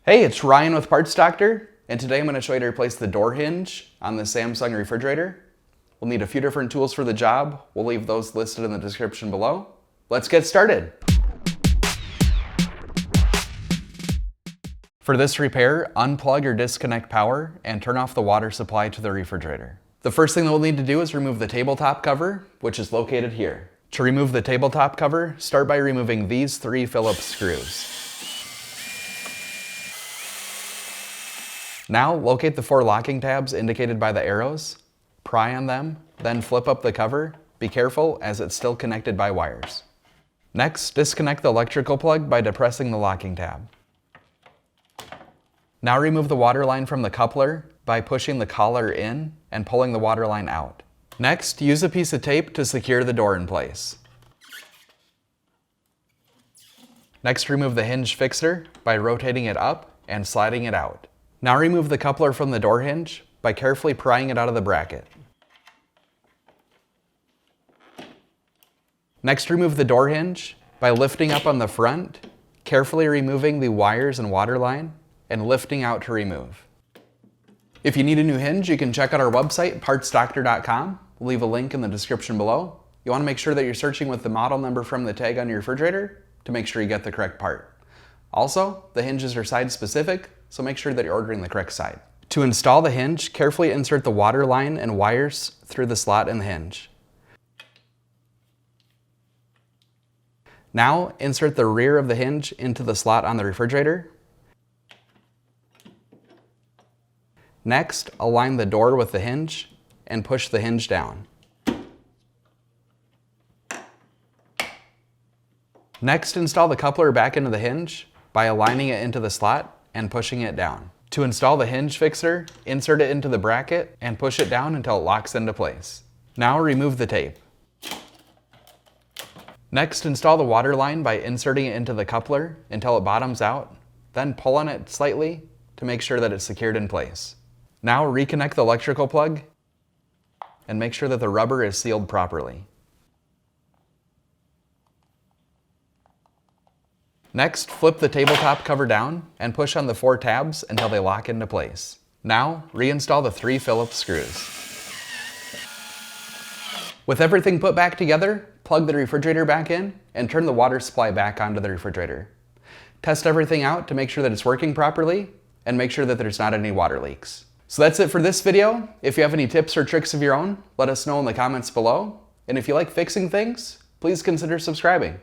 Hey, it's Ryan with Parts Doctor, and today I'm going to show you to replace the door hinge on the Samsung refrigerator. We'll need a few different tools for the job. We'll leave those listed in the description below. Let's get started. For this repair, unplug or disconnect power and turn off the water supply to the refrigerator. The first thing that we'll need to do is remove the tabletop cover, which is located here. To remove the tabletop cover, start by removing these 3 Phillips screws. Now, locate the 4 locking tabs indicated by the arrows, pry on them, then flip up the cover. Be careful as it's still connected by wires. Next, disconnect the electrical plug by depressing the locking tab. Now remove the water line from the coupler by pushing the collar in and pulling the water line out. Next, use a piece of tape to secure the door in place. Next, remove the hinge fixer by rotating it up and sliding it out. Now remove the coupler from the door hinge by carefully prying it out of the bracket. Next, remove the door hinge by lifting up on the front, carefully removing the wires and water line, and lifting out to remove. If you need a new hinge, you can check out our website, partsdoctor.com. We'll leave a link in the description below. You want to make sure that you're searching with the model number from the tag on your refrigerator to make sure you get the correct part. Also, the hinges are side specific, so make sure that you're ordering the correct side. To install the hinge, carefully insert the water line and wires through the slot in the hinge. Now, insert the rear of the hinge into the slot on the refrigerator. Next, align the door with the hinge and push the hinge down. Next, install the coupler back into the hinge by aligning it into the slot and pushing it down. To install the hinge fixer, insert it into the bracket and push it down until it locks into place. Now remove the tape. Next, install the water line by inserting it into the coupler until it bottoms out, then pull on it slightly to make sure that it's secured in place. Now reconnect the electrical plug and make sure that the rubber is sealed properly. Next, flip the tabletop cover down and push on the 4 tabs until they lock into place. Now, reinstall the 3 Phillips screws. With everything put back together, plug the refrigerator back in and turn the water supply back onto the refrigerator. Test everything out to make sure that it's working properly and make sure that there's not any water leaks. So that's it for this video. If you have any tips or tricks of your own, let us know in the comments below. And if you like fixing things, please consider subscribing.